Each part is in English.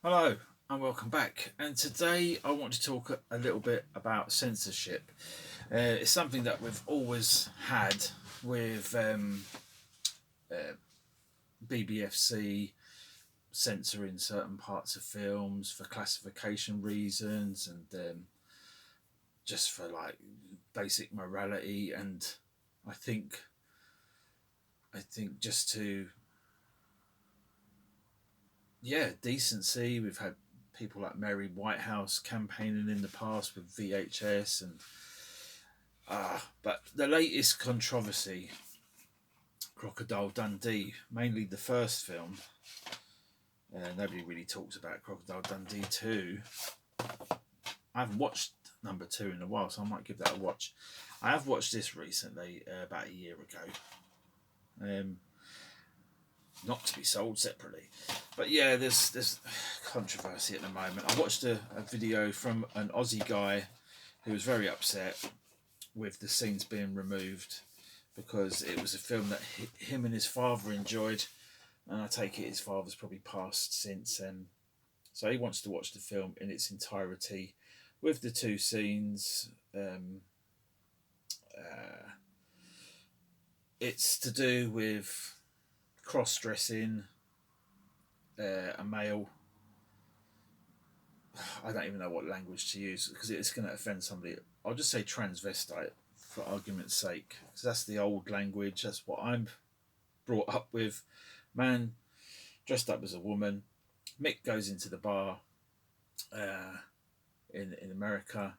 Hello and welcome back. And today I want to talk a little bit about censorship. It's something that we've always had with BBFC censoring certain parts of films for classification reasons and just for like basic morality. And I think I think just to decency. We've had people like Mary Whitehouse campaigning in the past with VHS and but the latest controversy, Crocodile Dundee, mainly the first film. Nobody really talks about Crocodile Dundee 2. I haven't watched number 2 in a while, so I might give that a watch. I have watched this recently, about a year ago. Not to be sold separately. But yeah, there's controversy at the moment. I watched a video from an Aussie guy who was very upset with the scenes being removed because it was a film that him and his father enjoyed, and I take it his father's probably passed since, and so he wants to watch the film in its entirety with the two scenes. It's to do with cross-dressing a male. I don't even know what language to use because it's going to offend somebody. I'll just say transvestite for argument's sake, because that's the old language. That's what I'm brought up with. Man dressed up as a woman. Mick goes into the bar in America,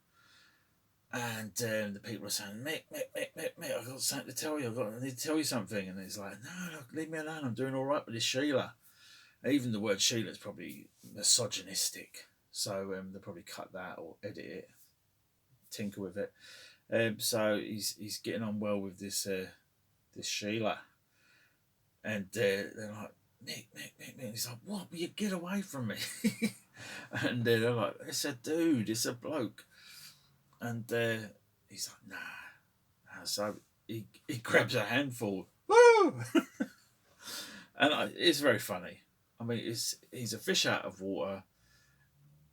and the people are saying, Mick, I've got something to tell you. I need to tell you something. And he's like, no, leave me alone. I'm doing all right with this Sheila. And even the word Sheila is probably misogynistic. So they'll probably cut that or edit it, tinker with it. So he's getting on well with this Sheila, and they're like, Mick. And he's like, what? Will you get away from me? And they're like, it's a dude, it's a bloke. And he's like, nah. So he grabs a handful. Woo! And it's very funny. I mean, he's a fish out of water.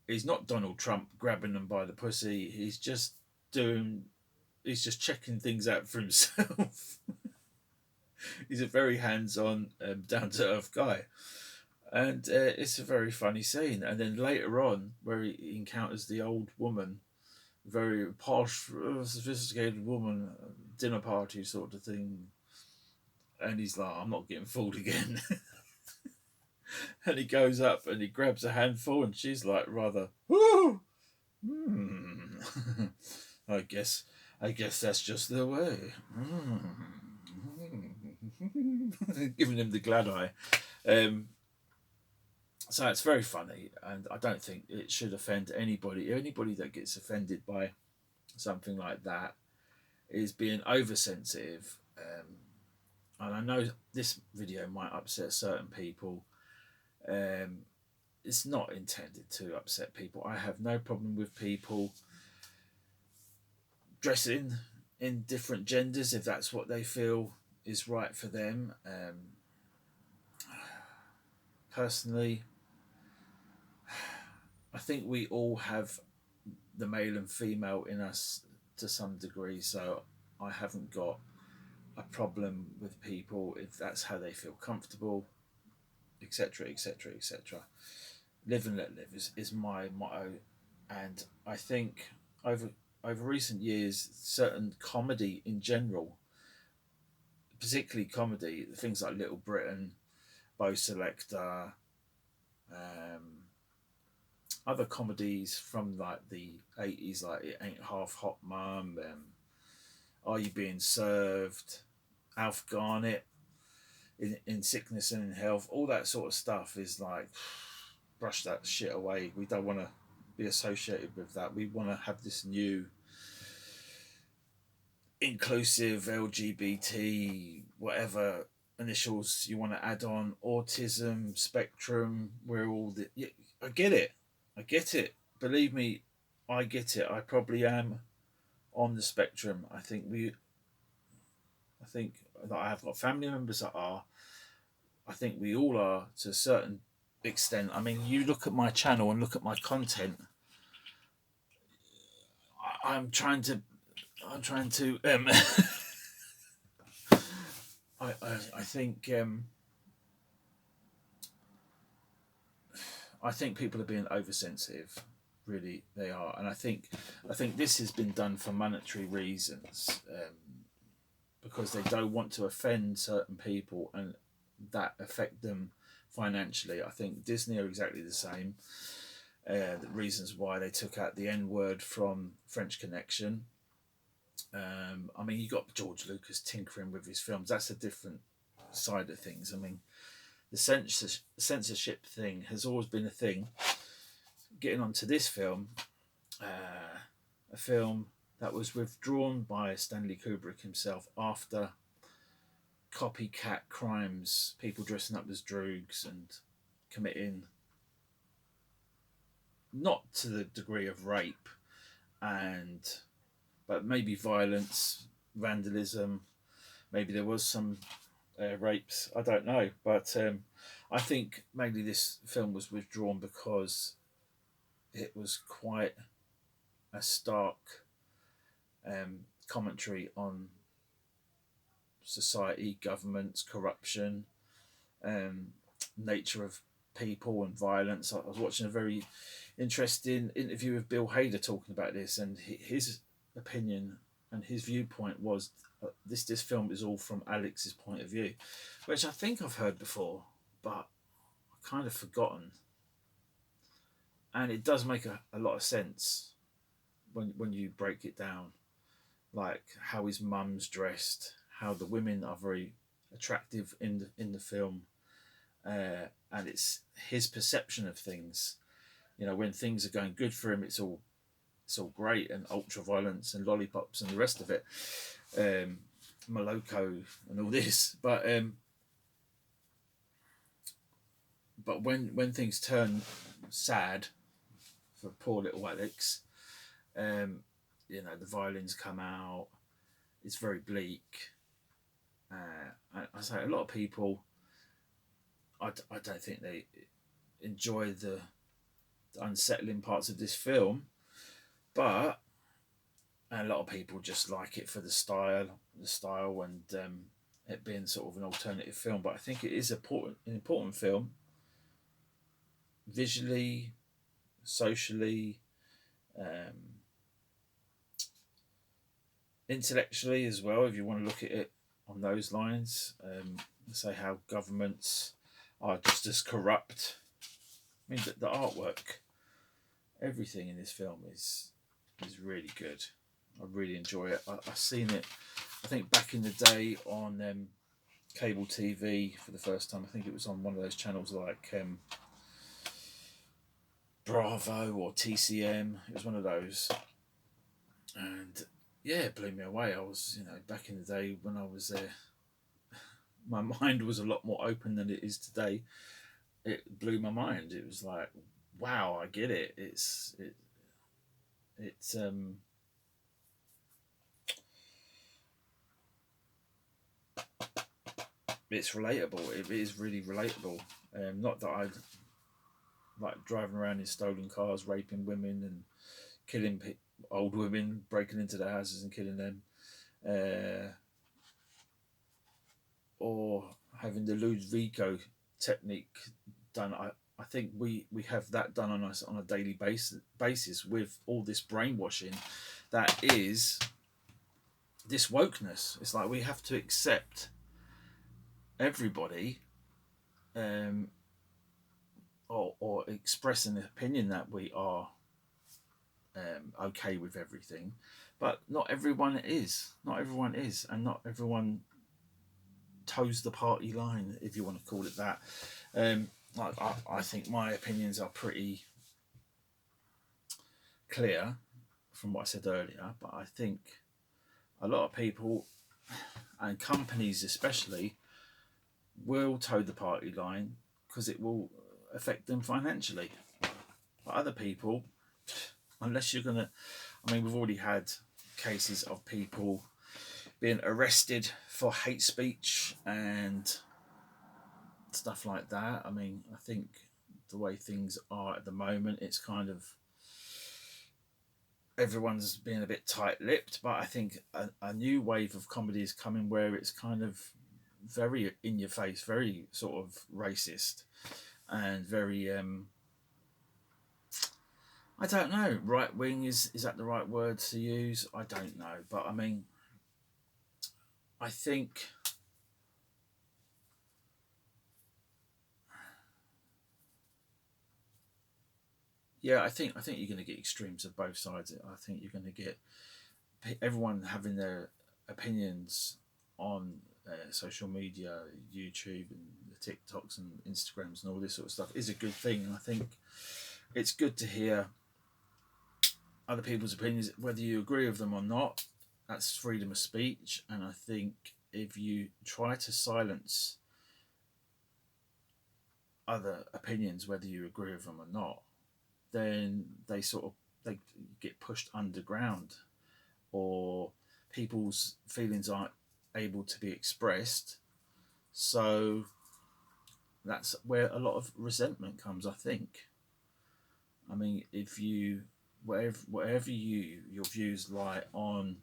He's not Donald Trump grabbing them by the pussy. Doing. He's just checking things out for himself. He's a very hands-on, down to earth guy, and it's a very funny scene. And then later on, where he encounters the old woman, very posh, sophisticated woman, dinner party sort of thing, and he's like, "I'm not getting fooled again." And he goes up and he grabs a handful, and she's like, rather, "Woo, hmm. I guess that's just the way." Giving him the glad eye. Um, so it's very funny, and I don't think it should offend anybody. Anybody that gets offended by something like that is being oversensitive. And I know this video might upset certain people. Um, it's not intended to upset people. I have no problem with people dressing in different genders if that's what they feel is right for them. Personally, I think we all have the male and female in us to some degree, so I haven't got a problem with people if that's how they feel comfortable, etc., etc., etc. Live and let live is my motto, and I think over over recent years, certain comedy in general, particularly comedy, things like Little Britain, Bo Selector, um, other comedies from like the 80s, like It Ain't Half Hot Mum, Are You Being Served, Alf Garnett, in Sickness and in Health, all that sort of stuff is like, brush that shit away. We don't want to be associated with that. We want to have this new inclusive LGBT, whatever initials you want to add on, autism spectrum. We're all the. Yeah, I get it. I get it. Believe me, I get it. I probably am on the spectrum. I think that I have got family members that are. I think we all are to a certain extent. I mean, you look at my channel and look at my content. I'm trying to. I think. I think people are being oversensitive. Really, they are, and I think this has been done for monetary reasons, because they don't want to offend certain people and that affect them financially. I think Disney are exactly the same. The reasons why they took out the N word from French Connection. I mean, you got George Lucas tinkering with his films. That's a different side of things. I mean, the censorship thing has always been a thing. Getting onto this film, a film that was withdrawn by Stanley Kubrick himself after copycat crimes, people dressing up as droogs and committing, not to the degree of rape, but maybe violence, vandalism. Maybe there was some rapes. I don't know, but I think mainly this film was withdrawn because it was quite a stark commentary on society, governments, corruption, nature of people and violence. I was watching a very interesting interview with Bill Hader talking about this, and his opinion and his viewpoint was this film is all from Alex's point of view, which I think I've heard before, but I've kind of forgotten. And it does make a lot of sense when you break it down, like how his mum's dressed, how the women are very attractive in the film, and it's his perception of things. You know, when things are going good for him, it's all great and ultra violence and lollipops and the rest of it, Moloko and all this. But when things turn sad for poor little Alex, you know, the violins come out. It's very bleak. I say a lot of people, I don't think they enjoy the unsettling parts of this film, but a lot of people just like it for the style and it being sort of an alternative film. But I think it is an important film, visually, socially, intellectually as well, if you want to look at it on those lines. Say how governments are just as corrupt. I mean, the artwork, everything in this film is really good. I really enjoy it. I've seen it, I think, back in the day on cable TV for the first time. I think it was on one of those channels like Bravo or TCM. It was one of those, and yeah, it blew me away. I was, back in the day when I was there, my mind was a lot more open than it is today. It blew my mind. It was like, wow, I get it. It's relatable. It is really relatable. Not that I like driving around in stolen cars, raping women and killing old women, breaking into their houses and killing them, or having the Ludovico technique done. I think we have that done on us on a daily basis with all this brainwashing that is this wokeness. It's like we have to accept everybody, or express an opinion that we are okay with everything, but not everyone is. Not everyone is, and not everyone toes the party line, if you want to call it that. I think my opinions are pretty clear from what I said earlier, but I think a lot of people and companies especially will toe the party line because it will affect them financially. But other people, unless you're going to, we've already had cases of people being arrested for hate speech and stuff like that. I think the way things are at the moment. It's kind of, everyone's being a bit tight-lipped, but I think a new wave of comedy is coming where it's kind of very in your face, very sort of racist, and very I don't know, right wing, is that the right word to use? I don't know, but I mean, I think yeah, I think you're going to get extremes of both sides. I think you're going to get everyone having their opinions on social media, YouTube, and the TikToks and Instagrams and all this sort of stuff is a good thing. And I think it's good to hear other people's opinions, whether you agree with them or not. That's freedom of speech. And I think if you try to silence other opinions, whether you agree with them or not, then they get pushed underground, or people's feelings aren't able to be expressed. So that's where a lot of resentment comes, I think. I mean, if you, whatever your views lie on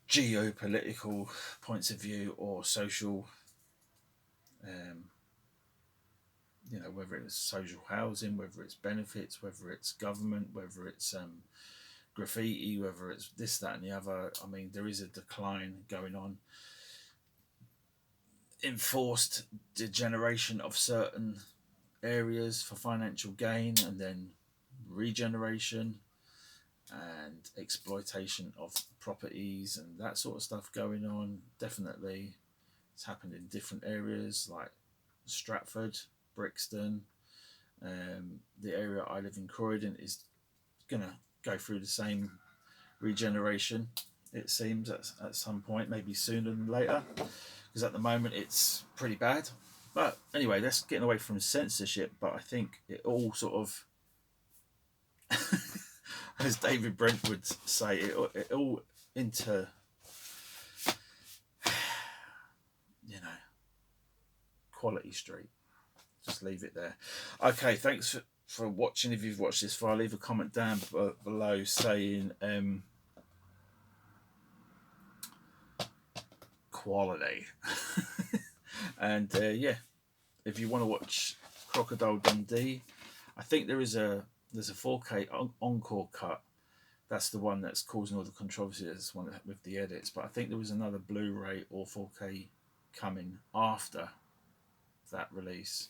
geopolitical points of view or social, um, whether it's social housing, whether it's benefits, whether it's government, whether it's graffiti, whether it's this, that, and the other. I mean, there is a decline going on, enforced degeneration of certain areas for financial gain, and then regeneration and exploitation of properties and that sort of stuff going on. Definitely, it's happened in different areas like Stratford, Brixton. The area I live in, Croydon, is gonna go through the same regeneration, it seems, at some point, maybe sooner than later, because at the moment it's pretty bad. But anyway, that's getting away from censorship. But I think it all sort of, as David Brent would say, it all into, Quality Street. Just leave it there. Okay, thanks for watching. If you've watched this far, leave a comment down below saying quality. And yeah, if you want to watch Crocodile Dundee, I think there's a 4K encore cut. That's the one that's causing all the controversy. That's one with the edits. But I think there was another Blu-ray or 4K coming after that release.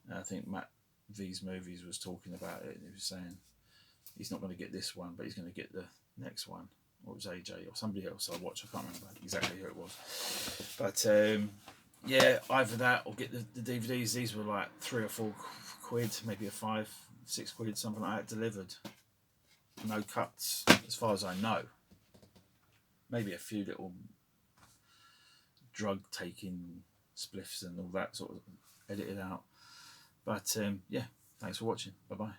And I think Matt V's Movies was talking about it. He was saying he's not going to get this one, but he's going to get the next one. Or it was AJ or somebody else I watched. I can't remember exactly who it was. But yeah, either that or get the DVDs. These were like £3 or £4, maybe a £5, £6, something like that, delivered. No cuts, as far as I know. Maybe a few little drug taking spliffs and all that sort of edited out. But yeah, thanks for watching. Bye bye.